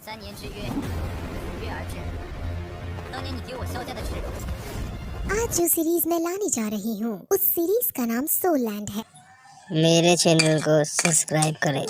3年之约，如约而至。当年你给我萧家的耻辱。 आज जो सीरीज मैं लाने जा रही हूँ उस सीरीज का नाम सोल लैंड है। मेरे चैनल को सब्सक्राइब करें।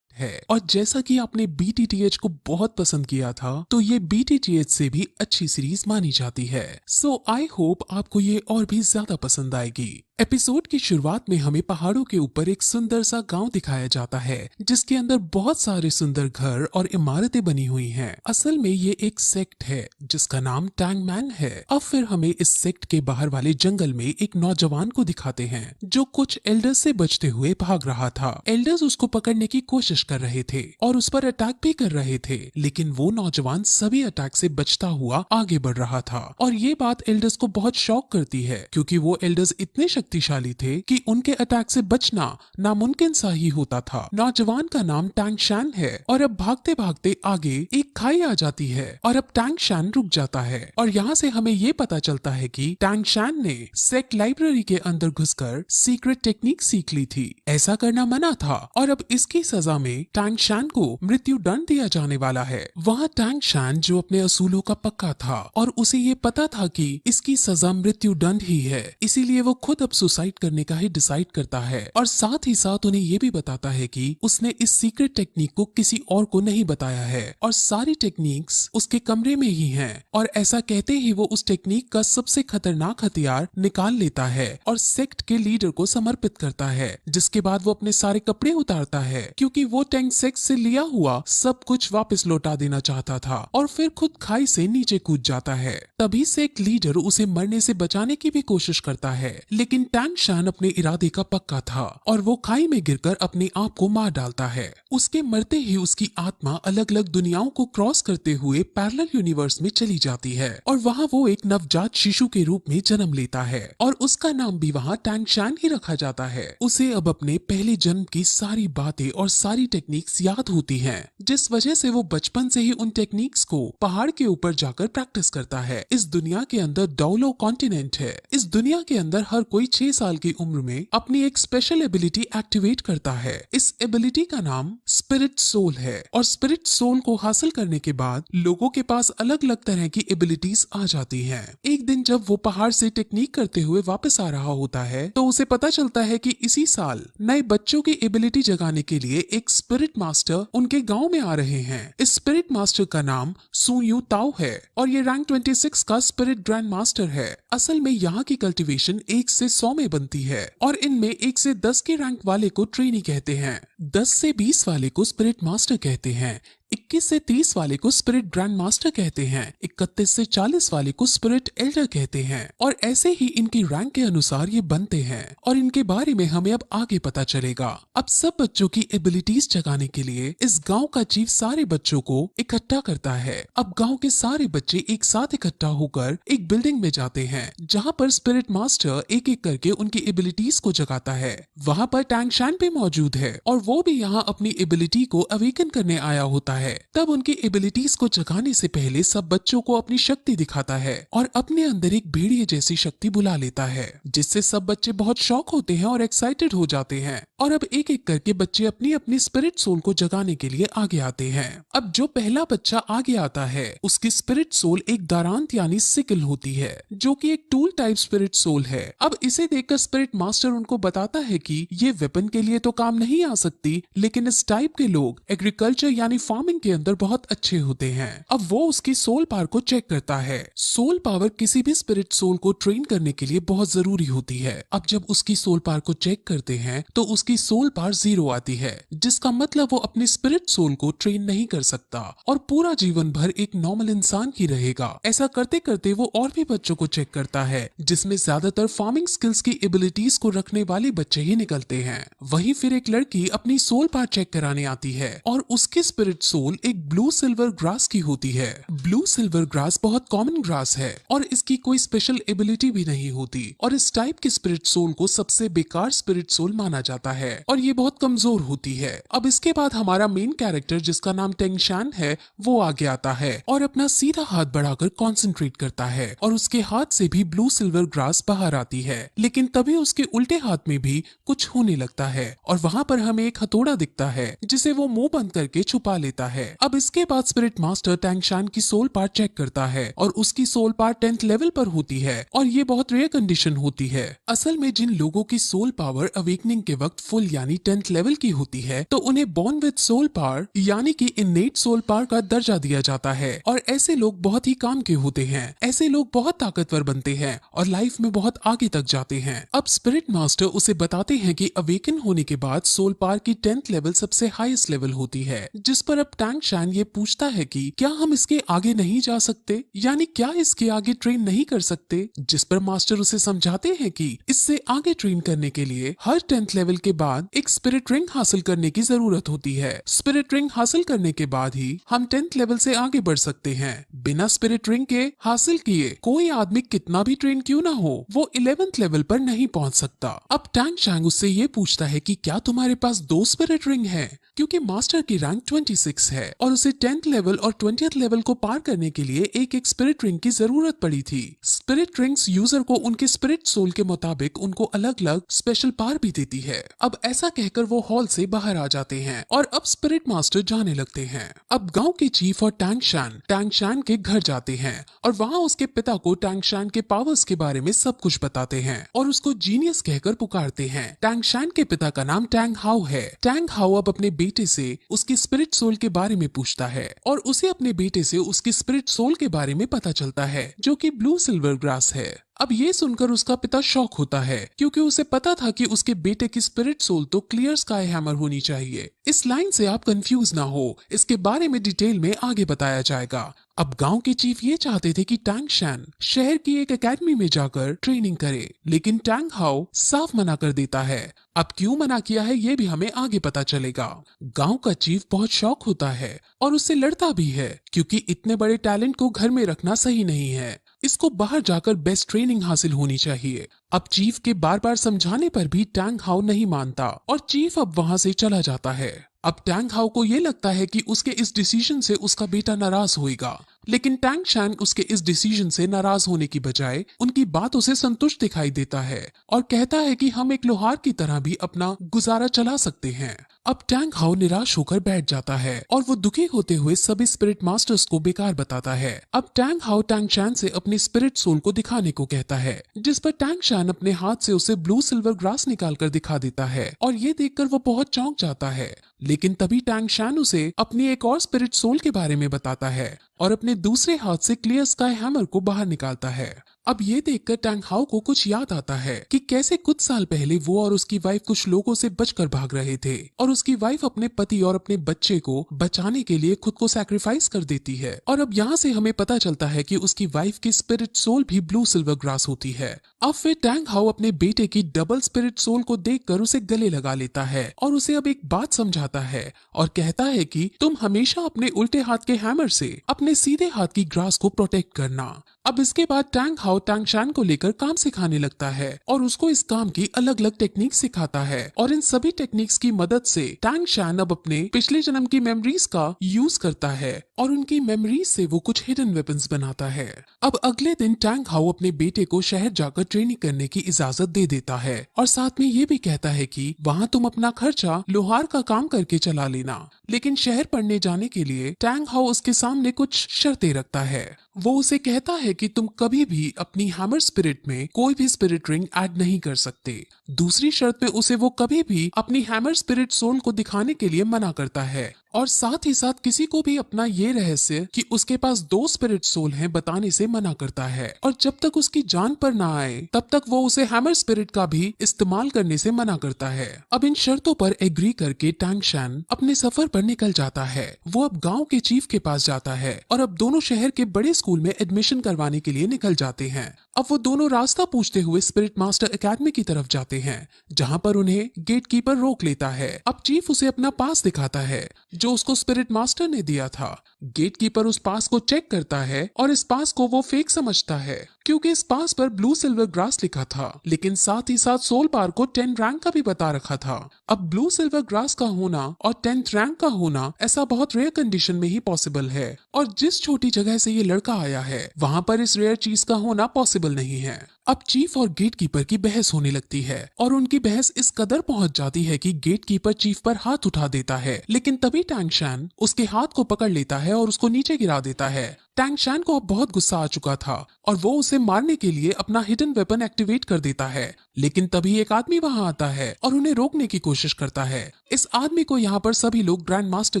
है और जैसा कि आपने BTTH को बहुत पसंद किया था तो ये BTTH से भी अच्छी सीरीज मानी जाती है। सो आई होप आपको ये और भी ज्यादा पसंद आएगी। एपिसोड की शुरुआत में हमें पहाड़ों के ऊपर एक सुंदर सा गांव दिखाया जाता है जिसके अंदर बहुत सारे सुंदर घर और इमारतें बनी हुई हैं। असल में ये एक सेक्ट है जिसका नाम टैंगमैन है। अब फिर हमें इस सेक्ट के बाहर वाले जंगल में एक नौजवान को दिखाते हैं जो कुछ एल्डर्स से बचते हुए भाग रहा था। एल्डर्स उसको पकड़ने की कोशिश कर रहे थे और उस पर अटैक भी कर रहे थे, लेकिन वो नौजवान सभी अटैक से बचता हुआ आगे बढ़ रहा था। और ये बात एल्डर्स को बहुत शॉक करती है क्योंकि वो एल्डर्स इतने शक्तिशाली थे कि उनके अटैक से बचना नामुमकिन सा ही होता था। नौजवान का नाम टैंग शैन है और अब भागते भागते आगे एक खाई आ जाती है और अब टैंग शैन रुक जाता है और यहाँ से हमें ये पता चलता है कि टैंग शैन ने सेक्ट लाइब्रेरी के अंदर घुसकर सीक्रेट टेक्निक सीख ली थी। ऐसा करना मना था और अब इसकी सजा में टैंग शैन को मृत्यु दंड दिया जाने वाला है। वहाँ टैंग शैन जो अपने असूलों का पक्का था और उसे ये पता था कि इसकी सजा मृत्यु दंड ही है, इसीलिए वो खुद अब सुसाइड करने का ही डिसाइड करता है और साथ ही साथ उन्हें ये भी बताता है कि उसने इस सीक्रेट टेक्निक को किसी और को नहीं बताया है और सारी टेक्निक्स उसके कमरे में ही हैं। और ऐसा कहते ही वो उस टेक्निक का सबसे खतरनाक हथियार निकाल लेता है और सेक्ट के लीडर को समर्पित करता है, जिसके बाद वो अपने सारे कपड़े उतारता है क्योंकि वो टैंग सेक्ट से लिया हुआ सब कुछ वापस लौटा देना चाहता था और फिर खुद खाई से नीचे कूद जाता है। तभी सेक्ट लीडर उसे मरने से बचाने की भी कोशिश करता है, लेकिन टैंग शैन अपने इरादे का पक्का था और वो खाई में गिरकर अपने आप को मार डालता है। उसके मरते ही उसकी आत्मा अलग अलग दुनियाओं को क्रॉस करते हुए पैरेलल यूनिवर्स में चली जाती है और वहाँ वो एक नवजात शिशु के रूप में जन्म लेता है और उसका नाम भी वहाँ टैंग शैन ही रखा जाता है। उसे अब अपने पहले जन्म की सारी बातें और सारी टेक्निक्स याद होती हैं, जिस वजह से वो बचपन से ही उन टेक्निक्स को पहाड़ के ऊपर जाकर प्रैक्टिस करता है। इस दुनिया के अंदर डोलो कॉन्टिनेंट है। इस दुनिया के अंदर हर कोई 6 साल की उम्र में अपनी एक स्पेशल एबिलिटी एक्टिवेट करता है। इस एबिलिटी का नाम स्पिरिट सोल है और स्पिरिट सोल को हासिल करने के बाद लोगों के पास अलग अलग तरह की एबिलिटीज आ जाती हैं। एक दिन जब वो पहाड़ से टेक्निक करते हुए वापस आ रहा होता है तो उसे पता चलता है कि इसी साल नए बच्चों की एबिलिटी जगाने के लिए एक स्पिरिट मास्टर उनके गांव में आ रहे हैं। इस स्पिरिट मास्टर का नाम सू यू ताओ है और ये रैंक 26 का स्पिरिट ग्रैंड मास्टर है। असल में यहाँ की कल्टीवेशन 1 से 100 में बनती है और इनमें 1 से 10 के रैंक वाले को ट्रेनी कहते हैं, 10 से 20 वाले को स्पिरिट मास्टर कहते हैं, 21 से 30 वाले को स्पिरिट ग्रैंड मास्टर कहते हैं, 31 से 40 वाले को स्पिरिट एल्डर कहते हैं और ऐसे ही इनकी रैंक के अनुसार ये बनते हैं और इनके बारे में हमें अब आगे पता चलेगा। अब सब बच्चों की एबिलिटीज जगाने के लिए इस गांव का चीफ सारे बच्चों को इकट्ठा करता है। अब गांव के सारे बच्चे एक साथ इकट्ठा होकर एक बिल्डिंग में जाते हैं जहाँ पर स्पिरिट मास्टर एक एक करके उनकी एबिलिटीज को जगाता है। वहाँ पर टैंग शैन भी मौजूद है और वो भी यहाँ अपनी एबिलिटी को अवेकन करने आया होता है। तब उनकी एबिलिटीज को जगाने से पहले सब बच्चों को अपनी शक्ति दिखाता है और अपने अंदर एक भेड़िए जैसी शक्ति बुला लेता है, जिससे सब बच्चे बहुत शॉक होते हैं और एक्साइटेड हो जाते हैं और अब एक एक करके बच्चे अपनी अपनी स्पिरिट सोल को जगाने के लिए आगे आते हैं। अब जो पहला बच्चा आगे आता है उसकी स्पिरिट सोल एक दारांत यानी सिकल होती है जो कि एक टूल टाइप स्पिरिट सोल है। अब इसे देखकर स्पिरिट मास्टर उनको बताता है कि ये वेपन के लिए तो काम नहीं आ सकती, लेकिन इस टाइप के लोग एग्रीकल्चर यानी फार्मिंग के अंदर बहुत अच्छे होते हैं। अब वो उसकी सोल पावर को चेक करता है। सोल पावर किसी भी स्पिरिट सोल को ट्रेन करने के लिए बहुत जरूरी होती है। अब जब उसकी सोल पावर को चेक करते हैं तो उसकी सोल पावर 0 आती है, जिसका मतलब वो अपनी स्पिरिट सोल को ट्रेन नहीं कर सकता और पूरा जीवन भर एक नॉर्मल इंसान ही रहेगा। ऐसा करते करते वो और भी बच्चों को चेक करता है जिसमें ज्यादातर फार्मिंग स्किल्स की एबिलिटीज को रखने वाले बच्चे ही निकलते हैं। वहीं फिर एक लड़की अपनी सोल पावर चेक कराने आती है और उसकी स्पिरिट सोल एक ब्लू सिल्वर ग्रास की होती है। ब्लू सिल्वर ग्रास बहुत कॉमन ग्रास है और इसकी कोई स्पेशल एबिलिटी भी नहीं होती और इस टाइप की स्पिरिट सोल को सबसे बेकार स्पिरिट सोल माना जाता है और ये बहुत कमजोर होती है। अब इसके बाद हमारा मेन कैरेक्टर जिसका नाम टैंग शैन है वो आगे आता है और अपना सीधा हाथ बढ़ाकर कॉन्सेंट्रेट करता है और उसके हाथ से भी ब्लू सिल्वर ग्रास बाहर आती है, लेकिन तभी उसके उल्टे हाथ में भी कुछ होने लगता है और वहाँ पर हमें एक हथौड़ा दिखता है जिसे वो मुंह बंद करके छुपा लेता देता है। अब इसके बाद स्पिरिट मास्टर टैंगशान की सोल पावर चेक करता है और उसकी सोल पावर 10th लेवल पर होती है और ये बहुत रेयर कंडीशन होती है। असल में जिन लोगों की सोल पावर अवेकनिंग के वक्त फुल यानी 10th लेवल की होती है तो उन्हें बॉर्न विद सोल पावर यानी कि इनेट सोल पावर का दर्जा दिया जाता है और ऐसे लोग बहुत ही काम के होते हैं। ऐसे लोग बहुत ताकतवर बनते हैं और लाइफ में बहुत आगे तक जाते हैं। अब स्पिरिट मास्टर उसे बताते हैं कि अवेकन होने के बाद सोल पावर की 10th लेवल सबसे हाईएस्ट लेवल होती है, जिस पर अब टैंगशान ये पूछता है कि क्या हम इसके आगे नहीं जा सकते, यानी क्या इसके आगे ट्रेन नहीं कर सकते, जिस पर मास्टर उसे समझाते हैं कि इससे आगे ट्रेन करने के लिए हर 10th लेवल के बाद एक स्पिरिट रिंग हासिल करने की जरूरत होती है। स्पिरिट रिंग हासिल करने के बाद ही हम 10th लेवल से आगे बढ़ सकते हैं। बिना स्पिरिट रिंग के हासिल किए कोई आदमी कितना भी ट्रेन क्यों ना हो वो 11th लेवल पर नहीं पहुंच सकता। अब टैंगशान उससे ये पूछता है कि क्या तुम्हारे पास 2 स्पिरिट रिंग है, क्योंकि मास्टर की रैंक 26 है और उसे 10th लेवल और 20th लेवल को पार करने के लिए एक स्पिरिट रिंग की जरूरत पड़ी थी। स्पिरिट रिंग्स यूजर को उनके स्पिरिट सोल के मुताबिक उनको अलग अलग स्पेशल पावर भी देती है। अब ऐसा कहकर वो हॉल से बाहर आ जाते हैं और अब स्पिरिट मास्टर जाने लगते हैं। अब गांव के चीफ और टैंगशान के घर जाते हैं और वहाँ उसके पिता को टैंगशान के पावर्स के बारे में सब कुछ बताते हैं और उसको जीनियस कहकर पुकारते हैं। टैंगशान के पिता का नाम टैंग हाउ है। टैंग हाउ अब अपने बेटे से उसकी स्पिरिट सोल के बारे में पूछता है और उसे अपने बेटे से उसकी स्पिरिट सोल के बारे में पता चलता है, जो कि ब्लू सिल्वर ग्रास है। अब ये सुनकर उसका पिता शॉक होता है क्योंकि उसे पता था कि उसके बेटे की स्पिरिट सोल तो क्लियर स्काई हैमर होनी चाहिए। इस लाइन से आप कंफ्यूज ना हो, इसके बारे में डिटेल में आगे बताया जाएगा। अब गांव के चीफ ये चाहते थे कि टैंगशान शहर की एक एकेडमी में जाकर ट्रेनिंग करे, लेकिन टैंग हाउ साफ मना कर देता है। अब क्यों मना किया है ये भी हमें आगे पता चलेगा। गांव का चीफ बहुत शॉक होता है और उससे लड़ता भी है क्योंकि इतने बड़े टैलेंट को घर में रखना सही नहीं है, इसको बाहर जाकर बेस्ट ट्रेनिंग हासिल होनी चाहिए। अब चीफ के बार बार समझाने पर भी टैंग हाउ नहीं मानता और चीफ अब वहां से चला जाता है। अब टैंग हाउ को ये लगता है कि उसके इस डिसीजन से उसका बेटा नाराज होएगा, लेकिन टैंगशान उसके इस डिसीजन से नाराज होने की बजाय उनकी बातों से संतुष्ट दिखाई देता है और कहता है कि हम एक लोहार की तरह भी अपना गुजारा चला सकते हैं। अब टैंग हाउ निराश होकर बैठ जाता है और वो दुखी होते हुए सभी स्पिरिट मास्टर्स को बेकार बताता है। अब टैंग हाउ टैंगशान से अपनी स्पिरिट सोल को दिखाने को कहता है, जिस पर टैंगशान अपने हाथ से उसे ब्लू सिल्वर ग्रास निकाल कर दिखा देता है और ये देखकर वो बहुत चौंक जाता है। लेकिन तभी टैंगशान उसे अपनी एक और स्पिरिट सोल के बारे में बताता है और अपने दूसरे हाथ से क्लियर स्काई हैमर को बाहर निकालता है। अब ये देखकर टैंग हाउ को कुछ याद आता है कि कैसे कुछ साल पहले वो और उसकी वाइफ कुछ लोगों से बचकर भाग रहे थे और उसकी वाइफ अपने पति और अपने बच्चे को बचाने के लिए खुद को सैक्रिफाइस कर देती है। और अब यहाँ से हमें पता चलता है कि उसकी वाइफ की स्पिरिट सोल भी ब्लू सिल्वर ग्रास होती है। अब फिर टैंग हाउ अपने बेटे की डबल स्पिरिट सोल को देखकर उसे गले लगा लेता है और उसे अब एक बात समझाता है और कहता है कि तुम हमेशा अपने उल्टे हाथ के हैमर से अपने सीधे हाथ की ग्रास को प्रोटेक्ट करना। अब इसके बाद टैंग हाउ टैंगशान को लेकर काम सिखाने लगता है और उसको इस काम की अलग अलग टेक्निक सिखाता है और इन सभी टेक्निक्स की मदद से टैंगशान अब अपने पिछले जन्म की मेमोरीज का यूज करता है और उनकी मेमोरीज से वो कुछ हिडन वेपन्स बनाता है। अब अगले दिन टैंग हाउ अपने बेटे को शहर जाकर ट्रेनिंग करने की इजाजत दे देता है और साथ में ये भी कहता है कि वहाँ तुम अपना खर्चा लोहार का काम करके चला लेना। लेकिन शहर पढ़ने जाने के लिए टैंग हाउ उसके सामने कुछ शर्तें रखता है। वो उसे कहता है कि तुम कभी भी अपनी हैमर स्पिरिट में कोई भी स्पिरिट रिंग ऐड नहीं कर सकते। दूसरी शर्त में उसे वो कभी भी अपनी हैमर स्पिरिट सोल को दिखाने के लिए मना करता है और साथ ही साथ किसी को भी अपना ये रहस्य कि उसके पास 2 स्पिरिट सोल हैं बताने से मना करता है और जब तक उसकी जान पर ना आए तब तक वो उसे हैमर स्पिरिट का भी इस्तेमाल करने से मना करता है। अब इन शर्तों पर एग्री करके टैंगशान अपने सफर पर निकल जाता है। वो अब गांव के चीफ के पास जाता है और अब दोनों शहर के बड़े स्कूल में एडमिशन करवाने के लिए निकल जाते हैं। अब वो दोनों रास्ता पूछते हुए स्पिरिट मास्टर एकेडमी की तरफ जाते हैं, जहाँ पर उन्हें गेट कीपर रोक लेता है। अब चीफ उसे अपना पास दिखाता है जो उसको स्पिरिट मास्टर ने दिया था। गेट कीपर उस पास को चेक करता है और इस पास को वो फेक समझता है क्योंकि इस पास पर ब्लू सिल्वर ग्रास लिखा था, लेकिन साथ ही साथ सोल बार को 10 रैंक का भी बता रखा था। अब ब्लू सिल्वर ग्रास का होना और 10th रैंक का होना ऐसा बहुत रेयर कंडीशन में ही पॉसिबल है, और जिस छोटी जगह से ये लड़का आया है वहाँ पर इस रेयर चीज का होना पॉसिबल नहीं है। अब चीफ और गेटकीपर की बहस होने लगती है, और उनकी बहस इस कदर पहुंच जाती है कि गेटकीपर चीफ पर हाथ उठा देता है, लेकिन तभी टैंग शैन उसके हाथ को पकड़ लेता है और उसको नीचे गिरा देता है। टैंग शैन को अब बहुत गुस्सा आ चुका था और वो उसे मारने के लिए अपना हिडन वेपन एक्टिवेट कर देता है, लेकिन तभी एक आदमी वहां आता है और उन्हें रोकने की कोशिश करता है। इस आदमी को यहाँ पर सभी लोग ग्रैंड मास्टर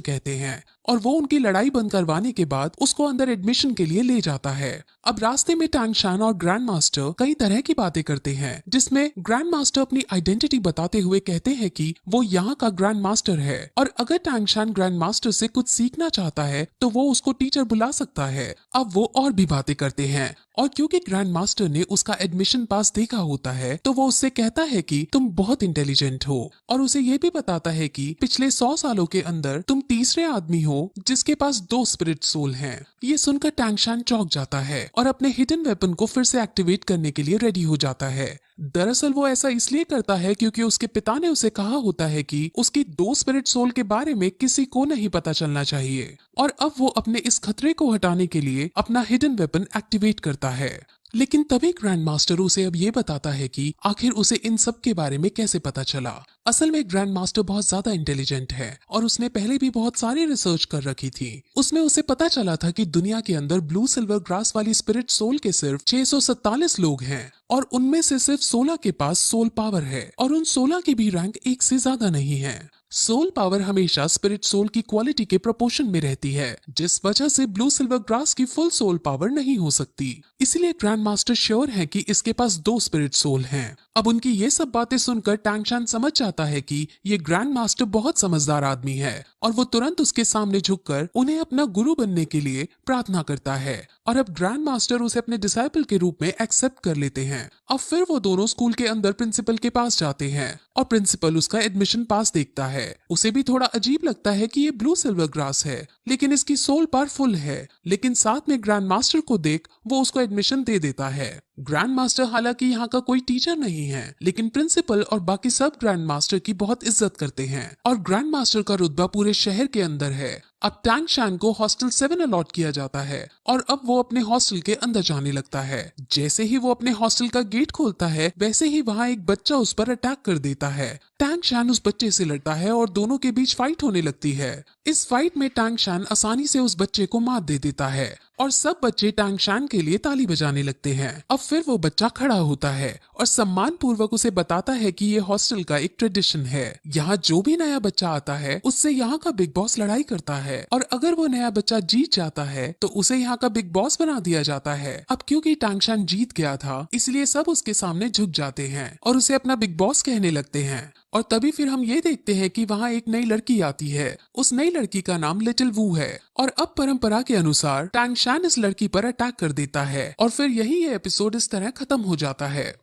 कहते हैं, और वो उनकी लड़ाई बंद करवाने के बाद उसको अंदर एडमिशन के लिए ले जाता है। अब रास्ते में टैंग शैन और ग्रैंड मास्टर कई तरह की बातें करते हैं, जिसमें ग्रैंड मास्टर अपनी आइडेंटिटी बताते हुए कहते हैं कि वो यहाँ का ग्रैंड मास्टर है, और अगर टैंग शैन ग्रैंड मास्टर से कुछ सीखना चाहता है तो वो उसको टीचर बुला सकता है। अब वो और भी बातें करते हैं, और क्योंकि ग्रैंड मास्टर ने उसका एडमिशन पास देखा होता है तो वो उससे कहता है कि तुम बहुत इंटेलिजेंट हो, और उसे ये भी बताता है कि पिछले 100 सालों के अंदर तुम तीसरे आदमी हो जिसके पास 2 स्पिरिट सोल हैं। ये सुनकर टैंग शैन चौंक जाता है और अपने हिडन वेपन को फिर से एक्टिवेट करने के लिए रेडी हो जाता है। दरअसल वो ऐसा इसलिए करता है क्योंकि उसके पिता ने उसे कहा होता है कि उसकी 2 स्पिरिट सोल के बारे में किसी को नहीं पता चलना चाहिए, और अब वो अपने इस खतरे को हटाने के लिए अपना हिडन वेपन एक्टिवेट करता है। लेकिन तभी ग्रैंड मास्टर उसे अब ये बताता है कि आखिर उसे इन सब के बारे में कैसे पता चला। असल में ग्रैंड मास्टर बहुत ज्यादा इंटेलिजेंट है और उसने पहले भी बहुत सारी रिसर्च कर रखी थी। उसमें उसे पता चला था कि दुनिया के अंदर ब्लू सिल्वर ग्रास वाली स्पिरिट सोल के सिर्फ 647 लोग हैं, और उनमें से सिर्फ 16 के पास सोल पावर है, और उन 16 की भी रैंक 1 से ज्यादा नहीं है। सोल पावर हमेशा स्पिरिट सोल की क्वालिटी के प्रोपोर्शन में रहती है, जिस वजह से ब्लू सिल्वर ग्रास की फुल सोल पावर नहीं हो सकती। इसलिए ग्रैंड मास्टर श्योर है कि इसके पास 2 स्पिरिट सोल हैं। अब उनकी ये सब बातें सुनकर टैंग शैन समझ जाता है कि ये ग्रैंड मास्टर बहुत समझदार आदमी है, और वो तुरंत उसके सामने झुककर उन्हें अपना गुरु बनने के लिए प्रार्थना करता है, और अब ग्रैंड मास्टर उसे अपने डिसाइपल के रूप में एक्सेप्ट कर लेते हैं। अब फिर वो दोनों स्कूल के अंदर प्रिंसिपल के पास जाते हैं, और प्रिंसिपल उसका एडमिशन पास देखता है। उसे भी थोड़ा अजीब लगता है कि ये ब्लू सिल्वर ग्रास है, लेकिन इसकी सोल पावर फुल है, लेकिन साथ में ग्रैंड मास्टर को देख वो उसको एडमिशन दे देता है। ग्रैंड मास्टर हालांकि यहाँ का कोई टीचर नहीं है, लेकिन प्रिंसिपल और बाकी सब ग्रैंड मास्टर की बहुत इज्जत करते हैं, और ग्रैंड मास्टर का रुतबा पूरे शहर के अंदर है। अब टैंग शैन को हॉस्टल 7 अलॉट किया जाता है, और अब वो अपने हॉस्टल के अंदर जाने लगता है। जैसे ही वो अपने हॉस्टल का गेट खोलता है, वैसे ही वहाँ एक बच्चा उस पर अटैक कर देता है। टैंग शैन उस बच्चे से लड़ता है और दोनों के बीच फाइट होने लगती है। इस फाइट में टैंग शैन आसानी से उस बच्चे को मार दे देता है, और सब बच्चे टैंग शैन के लिए ताली बजाने लगते हैं। अब फिर वो बच्चा खड़ा होता है और सम्मान पूर्वक उसे बताता है कि ये हॉस्टल का एक ट्रेडिशन है। यहाँ जो भी नया बच्चा आता है उससे यहाँ का बिग बॉस लड़ाई करता है, और अगर वो नया बच्चा जीत जाता है तो उसे यहाँ का बिग बॉस बना दिया जाता है। अब क्योंकि टैंग शैन जीत गया था, इसलिए सब उसके सामने झुक जाते हैं और उसे अपना बिग बॉस कहने लगते हैं। और तभी फिर हम ये देखते हैं कि वहाँ एक नई लड़की आती है। उस नई लड़की का नाम लिटिल वू है, और अब परंपरा के अनुसार टैंग शैन इस लड़की पर अटैक कर देता है, और फिर यही ये एपिसोड इस तरह खत्म हो जाता है।